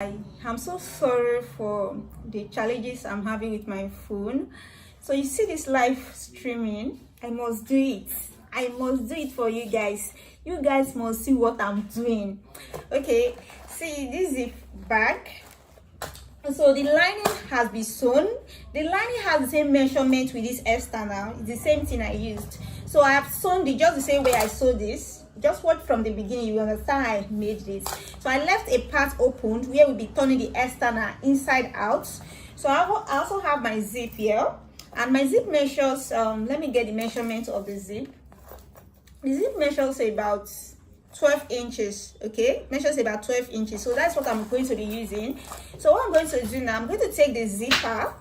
I'm so sorry for the challenges I'm having with my phone. So you see this live streaming, I must do it. I must do it for you guys. You guys must see what I'm doing. Okay, see, this is the back. So the lining has been sewn. The lining has the same measurement with this external. It's the same thing I used. So I have sewn it just the same way I sewed this. Just watch from the beginning, you understand how I made this. So I left a part opened where we'll be turning the external inside out. So I also have my zip here, and my zip measures, let me get the measurement of the zip. The zip measures about 12 inches. Okay, measures about 12 inches. So that's what I'm going to be using. So what I'm going to do now, I'm going to take the zipper.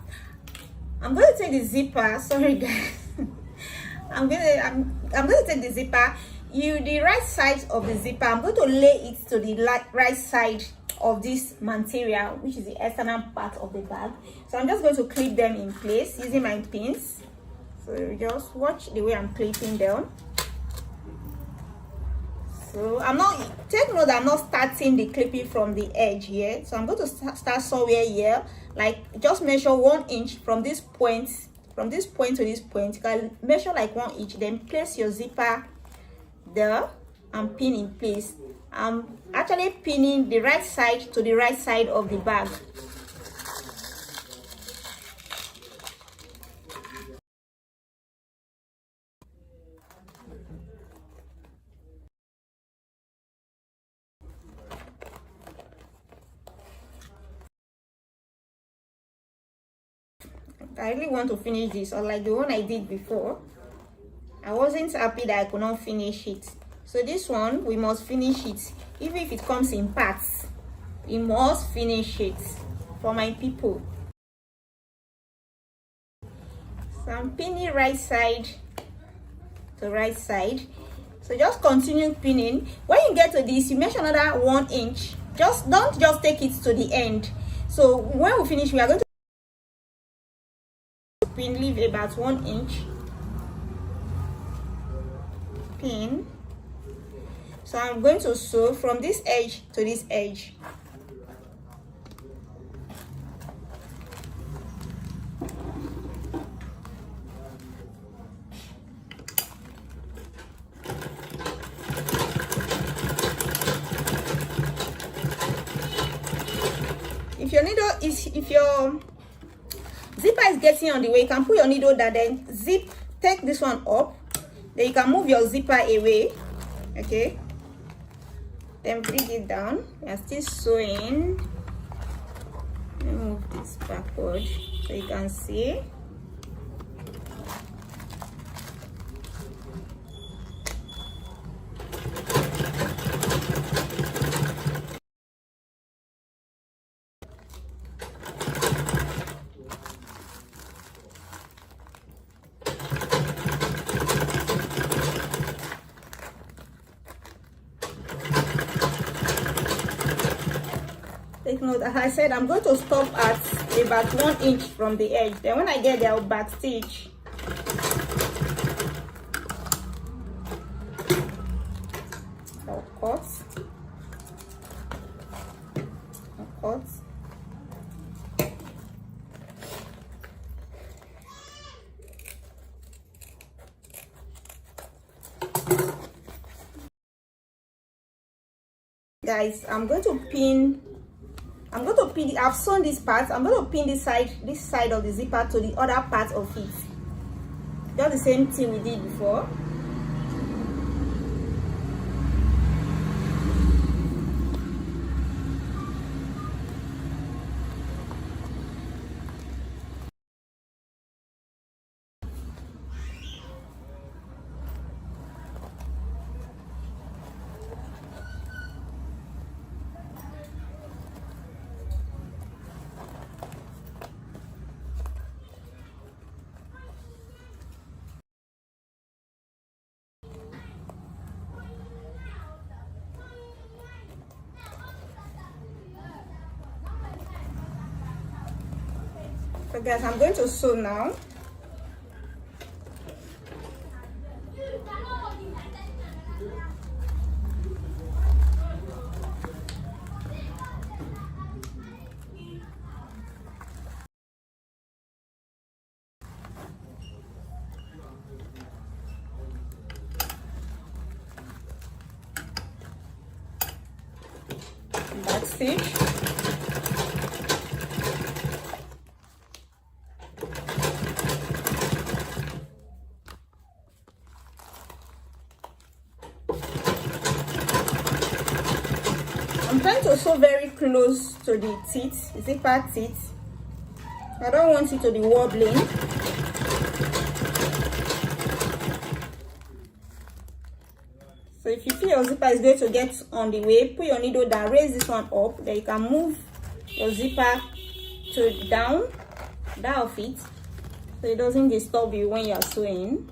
Sorry guys. I'm going to take the zipper. The right side of the zipper, I'm going to lay it to the right side of this material, which is the external part of the bag. So I'm just going to clip them in place using my pins. So just watch the way I'm clipping them. So take note that I'm not starting the clipping from the edge here. So I'm going to start somewhere here, like just measure 1 inch from this point to this point. You can measure like 1 inch, then place your zipper there and pin in place. I'm actually pinning the right side to the right side of the bag. I really want to finish this, unlike the one I did before. I wasn't happy that I could not finish it. So this one, we must finish it. Even if it comes in parts, we must finish it for my people. So I'm pinning right side to right side. So just continue pinning. When you get to this, you measure another 1 inch. Don't just take it to the end. So when we finish, we are going to pin, leave about 1 inch. Pin. So I'm going to sew from this edge to this edge. If your zipper is getting on the way, you can put your needle there, then take this one up, then you can move your zipper away. Okay, then bring it down. We are still sewing. Let me move this backward so you can see. Take note, as I said, I'm going to stop at about 1 inch from the edge. Then when I get there, I'll back stitch. I'll cut. Guys, I'm going to pin. I've sewn this part. I'm going to pin this side of the zipper to the other part of it. Just the same thing we did before. So guys, I'm going to sew now. back stitch. I'm trying to sew very close to the teeth, the zipper teeth. I don't want it to be wobbling. So if you feel your zipper is going to get on the way, put your needle down, raise this one up, then you can move your zipper to down of it, so it doesn't disturb you when you are sewing.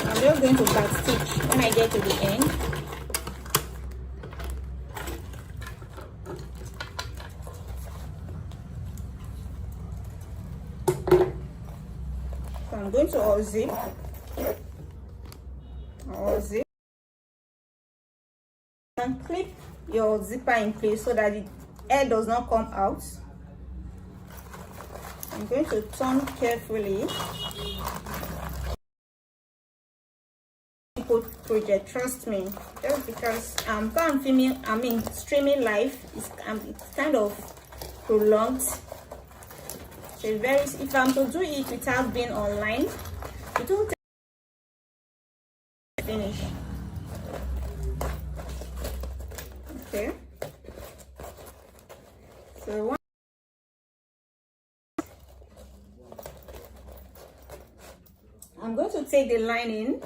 I'm just going to back stitch when I get to the end. So I'm going to unzip. And clip your zipper in place so that the air does not come out. I'm going to turn carefully. Project, trust me, just because I'm filming, streaming live, it's kind of prolonged. So if I'm to do it without being online, it won't finish. Okay, so I'm going to take the lining.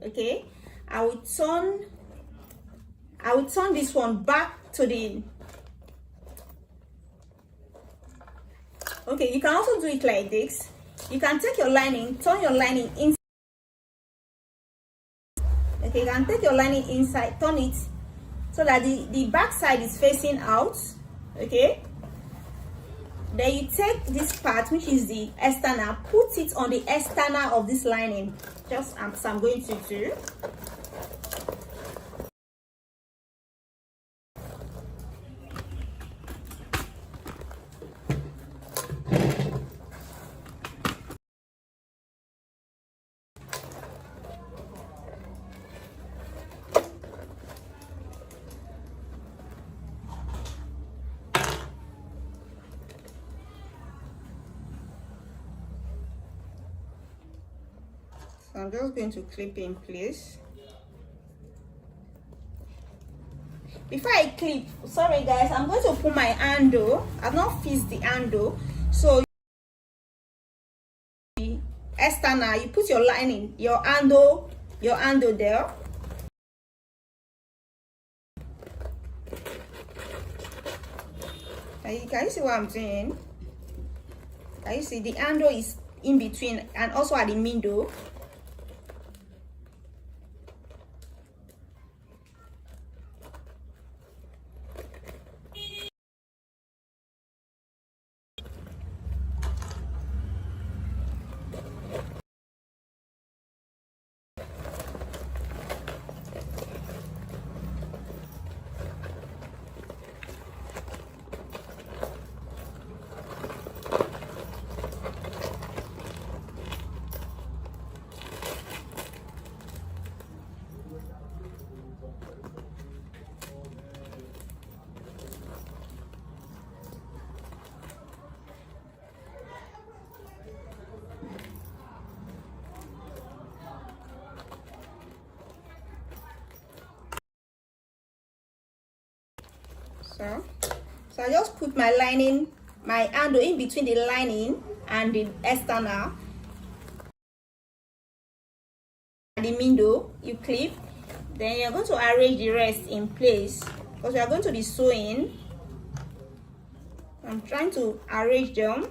Okay, I will turn this one back to the. Okay, you can also do it like this. You can take your lining, turn your lining inside. Okay, you can take your lining inside, turn it so that the back side is facing out. Okay, then you take this part, which is the external, put it on the external of this lining, just as I'm going to do. So I'm just going to clip in place. Before I clip, sorry guys, I'm going to put my handle. I've not fixed the handle, so the external, you put your lining, your handle there. Can you see what I'm doing? Can you see the handle is in between and also at the middle? So I just put my lining, my handle in between the lining and the external. At the middle, you clip. Then you're going to arrange the rest in place because we are going to be sewing. I'm trying to arrange them.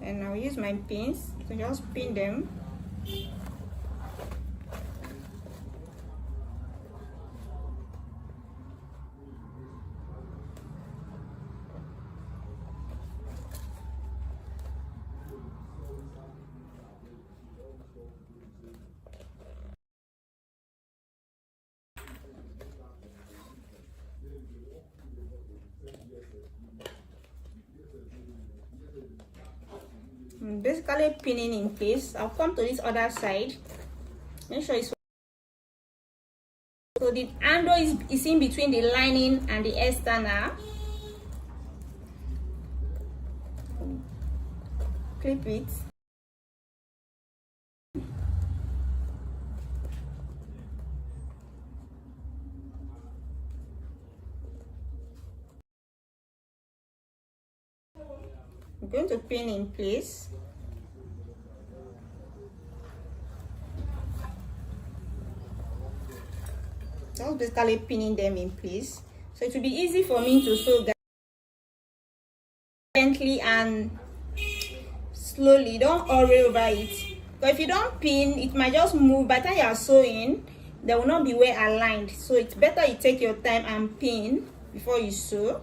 And I'll use my pins to just pin them. I'm basically pinning in place. I'll come to this other side. Make sure it's so the handle is in between the lining and the external. Clip it. I'm going to pin in place. Just basically pinning them in place, so it will be easy for me to sew gently and slowly. Don't hurry over it, but if you don't pin, it might just move. By the time you are sewing, they will not be well aligned, so it's better you take your time and pin before you sew.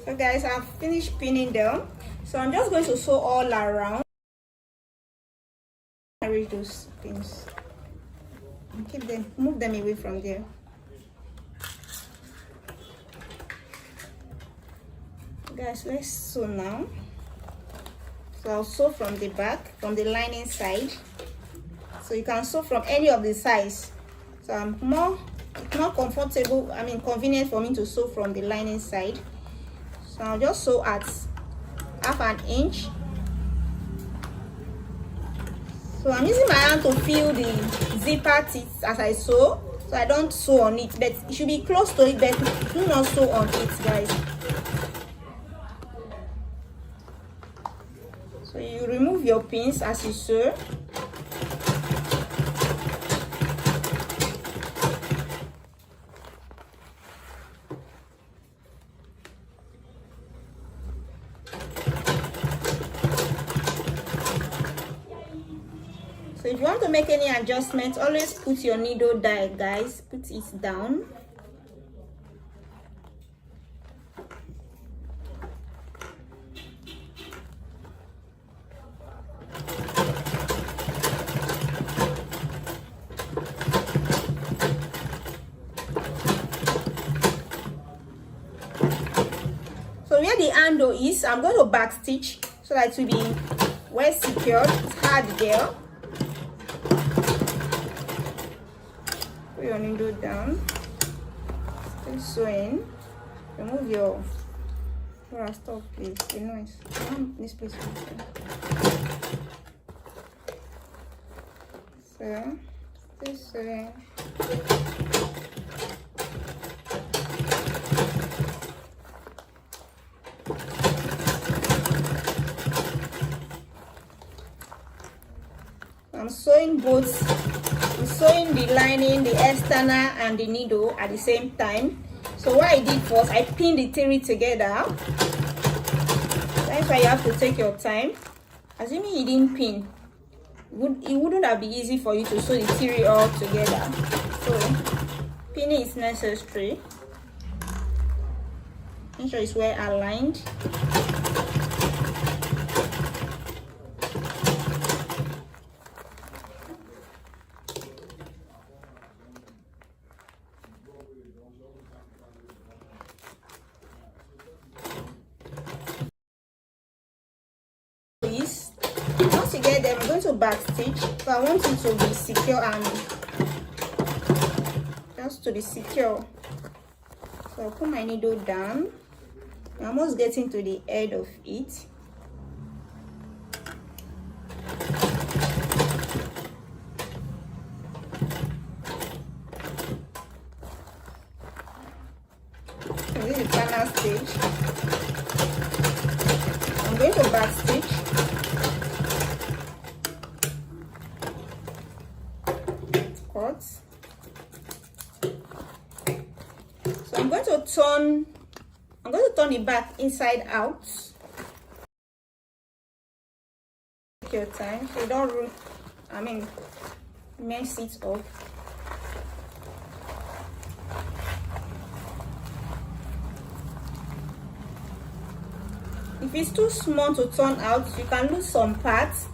So guys, I've finished pinning them, so I'm just going to sew all around. Arrange those pins and keep them, move them away from there. Guys, let's sew now. So I'll sew from the back, from the lining side. So you can sew from any of the sides. So it's more comfortable, convenient for me to sew from the lining side. So I'll just sew at half an inch. So I'm using my hand to feel the zipper teeth as I sew, so I don't sew on it, but it should be close to it, but do not sew on it, guys. So you remove your pins as you sew. So if you want to make any adjustments, always put your needle down, guys. Put it down. So where the handle is, I'm going to back stitch so that it will be well secured. It's hard there. Put your needle down. Still sewing. Remove your stop, please. The noise. This place. So, still sewing. I'm sewing both. I'm sewing the lining, the external, and the needle at the same time. So what I did first, I pinned the three together. That's why you have to take your time. Assuming you didn't pin, it wouldn't have been easy for you to sew the three all together. So pinning is necessary. Make sure it's well aligned. Once you get them, I'm going to back stitch. So I want it to be secure and just to be secure. So I'll put my needle down. I'm almost getting to the edge of it. So this is the final stage. I'm going to back stitch. So I'm going to turn turn it back inside out. Take your time so you don't mess it up. If it's too small to turn out, you can lose some parts.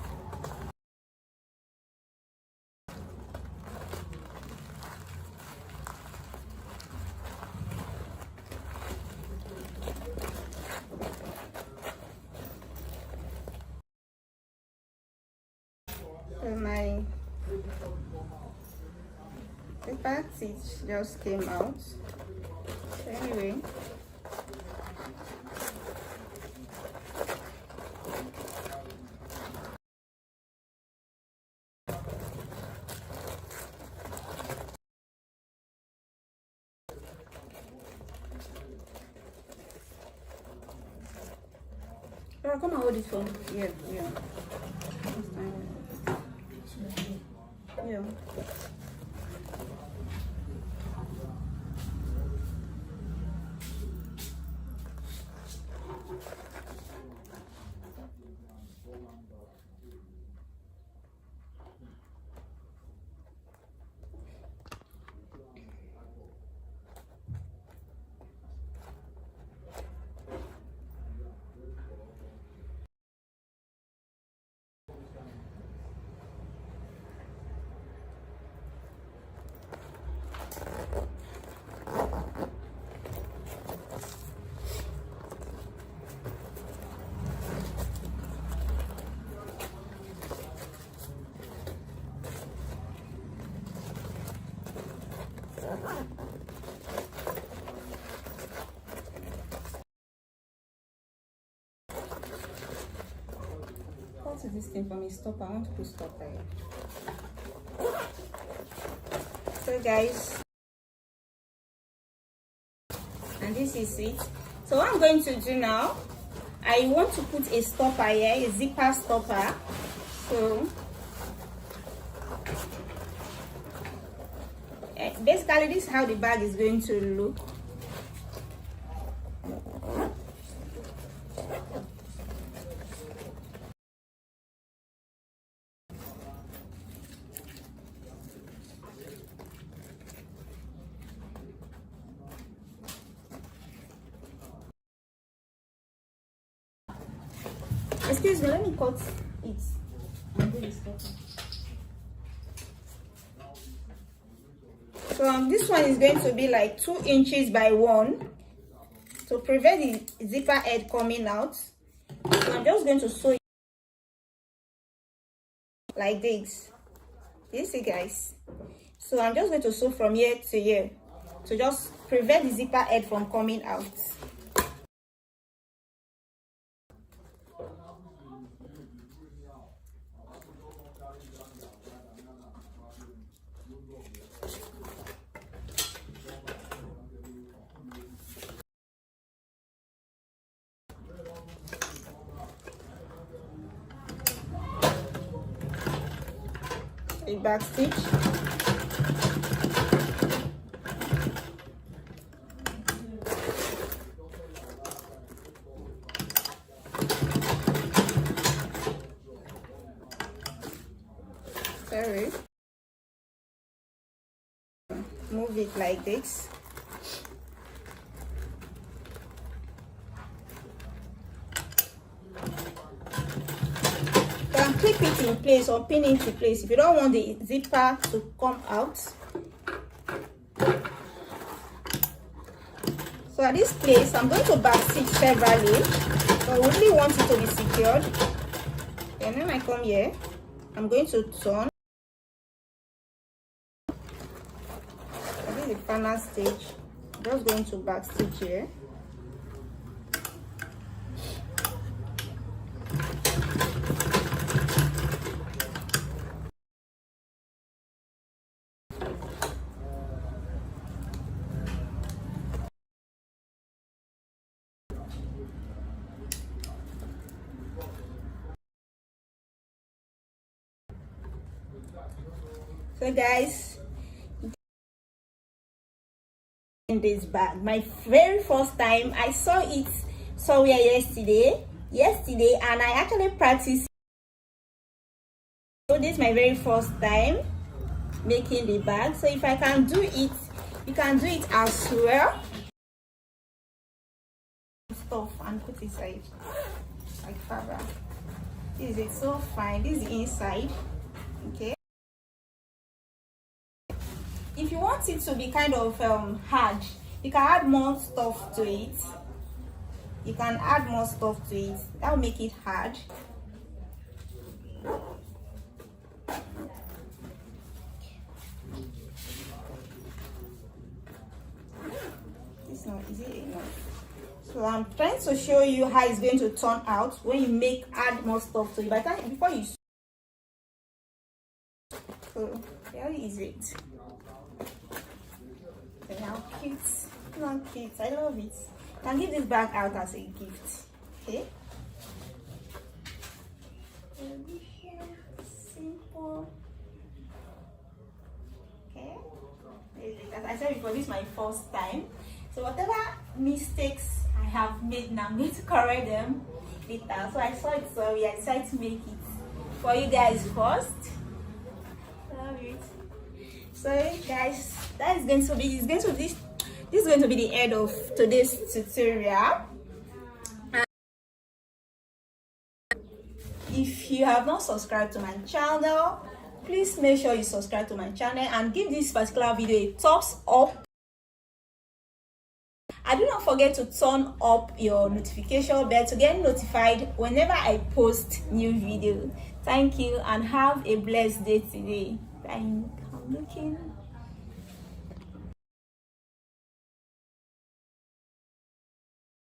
So my paper stitch just came out. So anyway, come and hold this one. Yeah. Yeah. What is this thing for me? Stop. I want to put stop there. So guys, and this is it. So what I'm going to do now, I want to put a stopper here, a zipper stopper. So basically this is how the bag is going to look. Excuse me, let me cut it and do this stopper. So this one is going to be like 2 inches by 1 to prevent the zipper head coming out. So I'm just going to sew it like this. You see guys? So I'm just going to sew from here to here to just prevent the zipper head from coming out. A back stitch, sorry, move it like this. Clip it in place or pin it into place if you don't want the zipper to come out. So at this place I'm going to back stitch severally, so I really want it to be secured. And when I come here, I'm going to turn. This is the final stitch. I'm just going to back stitch here. So guys, in this bag. My very first time. I saw it somewhere yesterday, and I actually practiced. So this is my very first time making the bag. So if I can do it, you can do it as well. Stuff and put inside like fabric. This is it, so fine. This is the inside. Okay. If you want it to be kind of hard, you can add more stuff to it. You can add more stuff to it. That will make it hard. This one, is it enough? So I'm trying to show you how it's going to turn out when you add more stuff to it. By the time before you, so here is it. And how cute, not cute. I love it. You can give this bag out as a gift. Okay. Simple. Okay. As I said before, this is my first time. So whatever mistakes I have made now, I'm going to correct them later. So I saw it, so I decided to make it for you guys first. Love it. So guys, that is going to be this is going to be the end of today's tutorial. And if you have not subscribed to my channel, please make sure you subscribe to my channel and give this particular video a thumbs up. And do not forget to turn up your notification bell to get notified whenever I post new video. Thank you and have a blessed day today. I'm looking.